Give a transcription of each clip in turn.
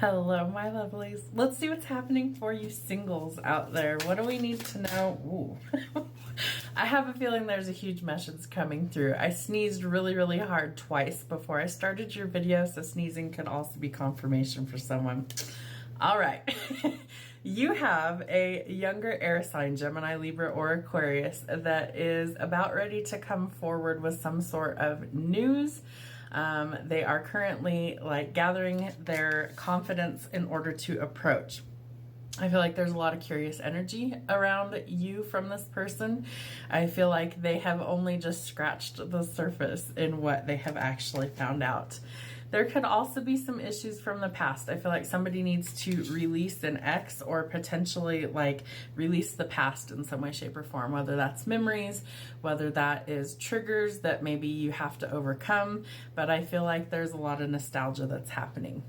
Hello, my lovelies. Let's see what's happening for you singles out there. What do we need to know? Ooh. I have a feeling there's a huge message coming through. I sneezed really, really hard twice before I started your video, so sneezing could also be confirmation for someone. All right. You have a younger air sign, Gemini, Libra, or Aquarius, that is about ready to come forward with some sort of news. They are currently gathering their confidence in order to approach. I feel like there's a lot of curious energy around you from this person. I feel like they have only just scratched the surface in what they have actually found out. There could also be some issues from the past. I feel like somebody needs to release an ex or potentially release the past in some way, shape, or form, whether that's memories, whether that is triggers that maybe you have to overcome. But I feel like there's a lot of nostalgia that's happening.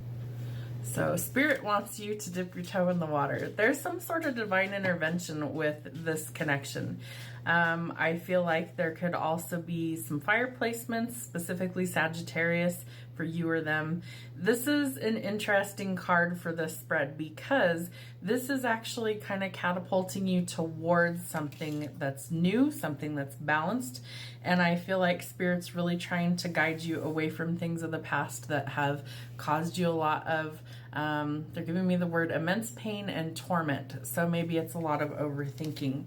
So Spirit wants you to dip your toe in the water. There's some sort of divine intervention with this connection. I feel like there could also be some fire placements, specifically Sagittarius for you or them. This is an interesting card for this spread because this is actually kind of catapulting you towards something that's new, something that's balanced. And I feel like Spirit's really trying to guide you away from things of the past that have caused you a lot of, they're giving me the word immense pain and torment. So maybe it's a lot of overthinking.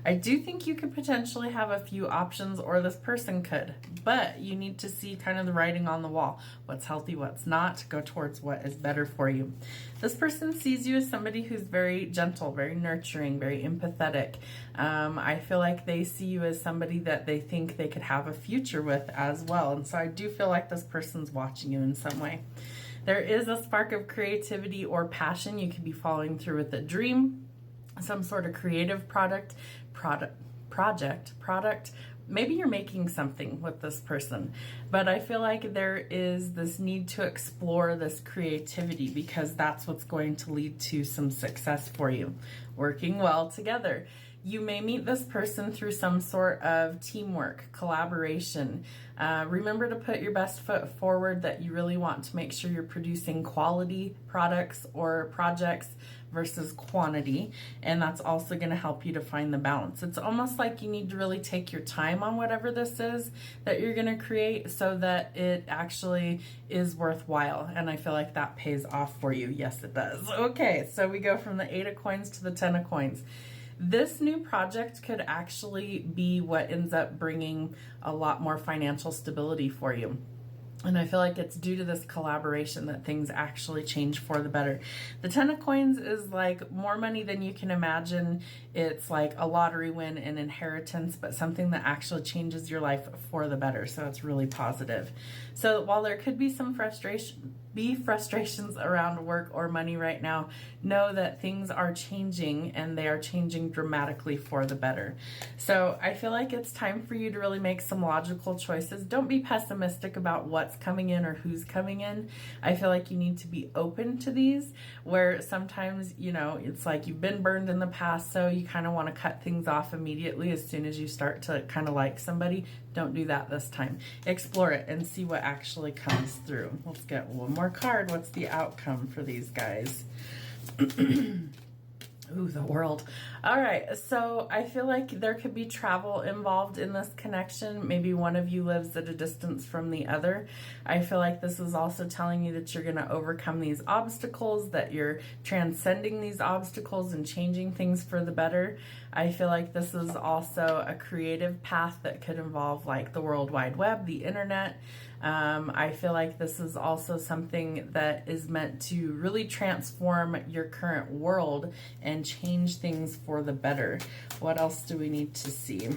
I do think you could potentially have a few options, or this person could, but you need to see kind of the writing on the wall. What's healthy, what's not. Go towards what is better for you. This person sees you as somebody who's very gentle, very nurturing, very empathetic. I feel like they see you as somebody that they think they could have a future with as well. And so I do feel like this person's watching you in some way. There is a spark of creativity or passion. You could be following through with a dream, some sort of creative project. Maybe you're making something with this person, but I feel like there is this need to explore this creativity because that's what's going to lead to some success for you. Working well together. You may meet this person through some sort of teamwork, collaboration. Remember to put your best foot forward, that you really want to make sure you're producing quality products or projects versus quantity. And that's also going to help you to find the balance. It's almost like you need to really take your time on whatever this is that you're going to create so that it actually is worthwhile. And I feel like that pays off for you. Yes, it does. Okay, so we go from the 8 of coins to the 10 of coins. This new project could actually be what ends up bringing a lot more financial stability for you. And I feel like it's due to this collaboration that things actually change for the better. The 10 of coins is like more money than you can imagine. It's like a lottery win, an inheritance, but something that actually changes your life for the better. So it's really positive. So while there could be some frustrations around work or money right now, know that things are changing, and they are changing dramatically for the better. So I feel like it's time for you to really make some logical choices. Don't be pessimistic about what's coming in or who's coming in. I feel like you need to be open to these, where sometimes, it's like you've been burned in the past, so you kind of want to cut things off immediately as soon as you start to kind of like somebody. Don't do that this time. Explore it and see what actually comes through. Let's get one more card. What's the outcome for these guys? Ooh, the World. All right, so I feel like there could be travel involved in this connection. Maybe one of you lives at a distance from the other. I feel like this is also telling you that you're going to overcome these obstacles, that you're transcending these obstacles and changing things for the better. I feel like this is also a creative path that could involve like the World Wide Web, the internet. I feel like this is also something that is meant to really transform your current world and change things for the better. What else do we need to see?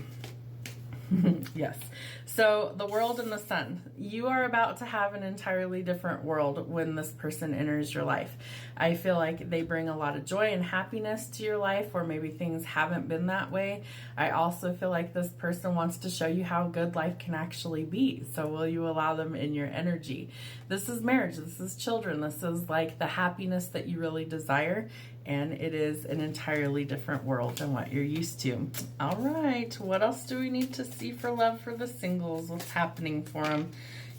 Yes. So the World and the Sun. You are about to have an entirely different world when this person enters your life. I feel like they bring a lot of joy and happiness to your life, or maybe things haven't been that way. I also feel like this person wants to show you how good life can actually be. So will you allow them in your energy? This is marriage. This is children. This is like the happiness that you really desire. And it is an entirely different world than what you're used to. All right, what else do we need to see for love for the singles? What's happening for them?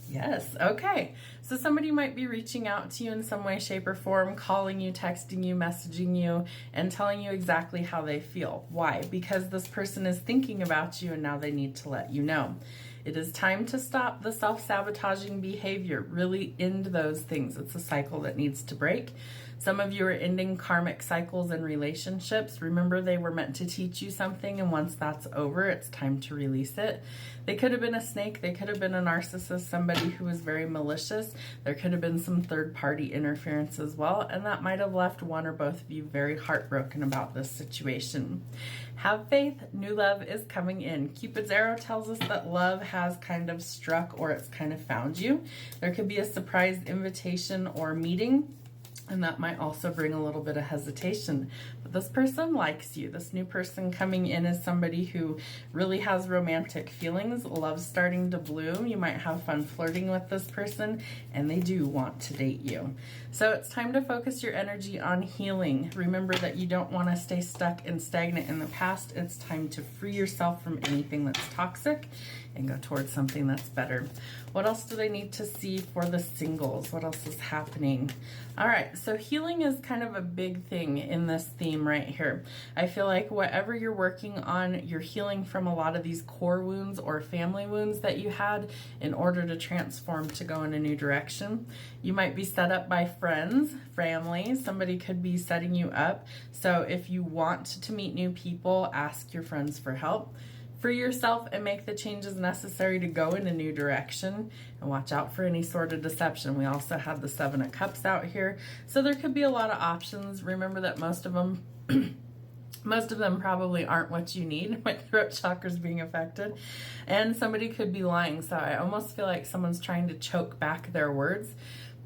Yes, okay. So So somebody might be reaching out to you in some way, shape, or form, calling you, texting you, messaging you, and telling you exactly how they feel. Why? Because this person is thinking about you and now they need to let you know. It is time to stop the self-sabotaging behavior. Really end those things. It's a cycle that needs to break. Some of you are ending karmic cycles in relationships. Remember, they were meant to teach you something, and once that's over, it's time to release it. They could have been a snake. They could have been a narcissist, somebody who was very malicious. There could have been some third-party interference as well, and that might have left one or both of you very heartbroken about this situation. Have faith. New love is coming in. Cupid's arrow tells us that love has kind of struck, or it's kind of found you. There could be a surprise invitation or meeting, and that might also bring a little bit of hesitation. But this person likes you. This new person coming in is somebody who really has romantic feelings. Love's starting to bloom. You might have fun flirting with this person, and they do want to date you. So it's time to focus your energy on healing. Remember that you don't want to stay stuck and stagnant in the past. It's time to free yourself from anything that's toxic and go towards something that's better. What else do they need to see for the singles? What else is happening? All right, so healing is kind of a big thing in this theme right here. I feel like whatever you're working on, you're healing from a lot of these core wounds or family wounds that you had in order to transform to go in a new direction. You might be set up by friends, family. Somebody could be setting you up. So if you want to meet new people, ask your friends for help. Free yourself and make the changes necessary to go in a new direction, and watch out for any sort of deception. We also have the Seven of Cups out here, so there could be a lot of options. Remember that most of them probably aren't what you need. My throat chakra's being affected, and somebody could be lying. So I almost feel like someone's trying to choke back their words.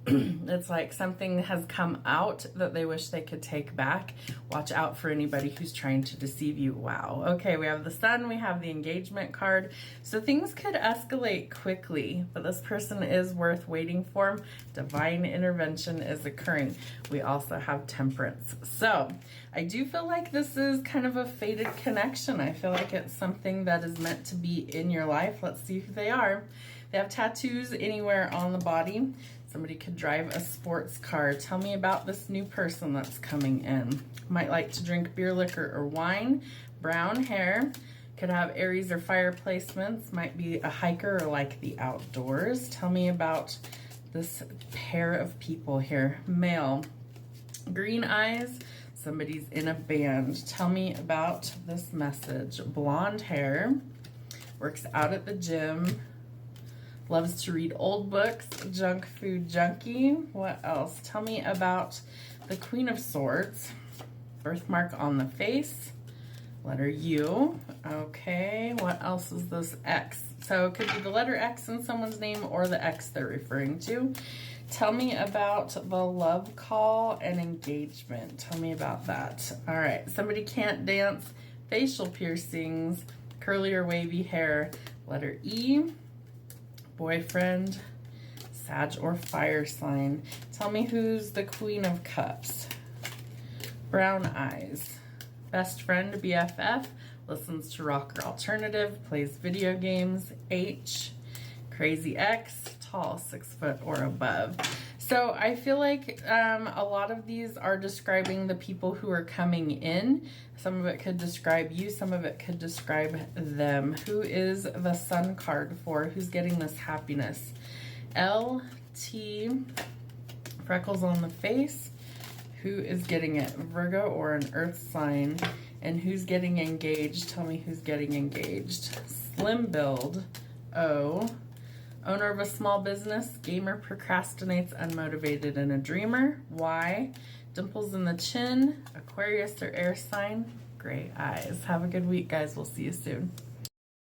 It's like something has come out that they wish they could take back. Watch out for anybody who's trying to deceive you. Wow. Okay, we have the Sun, we have the Engagement card. So things could escalate quickly, but this person is worth waiting for. Divine intervention is occurring. We also have Temperance. So I do feel like this is kind of a fated connection. I feel like it's something that is meant to be in your life. Let's see who they are. They have tattoos anywhere on the body. Somebody could drive a sports car. Tell me about this new person that's coming in. Might like to drink beer, liquor, or wine. Brown hair. Could have Aries or fire placements. Might be a hiker or like the outdoors. Tell me about this pair of people here. Male. Green eyes. Somebody's in a band. Tell me about this message. Blonde hair. Works out at the gym. Loves to read old books. Junk food junkie. What else? Tell me about the Queen of Swords. Birthmark on the face. Letter U. Okay, what else is this? X. So it could be the letter X in someone's name or the X they're referring to. Tell me about the love call and engagement. Tell me about that. All right, somebody can't dance. Facial piercings. Curly or wavy hair. Letter E. Boyfriend, Sag or fire sign. Tell me who's the Queen of Cups. Brown eyes. Best friend, BFF, listens to rock or alternative, plays video games. H. Crazy X, tall, 6 foot or above. So I feel like a lot of these are describing the people who are coming in. Some of it could describe you, some of it could describe them. Who is the Sun card for? Who's getting this happiness? L, T, freckles on the face. Who is getting it? Virgo or an earth sign? And who's getting engaged? Tell me who's getting engaged. Slim build. O. Owner of a small business. Gamer, procrastinates, unmotivated, and a dreamer. Y. Dimples in the chin. Aquarius or air sign. Gray eyes. Have a good week, guys. We'll see you soon.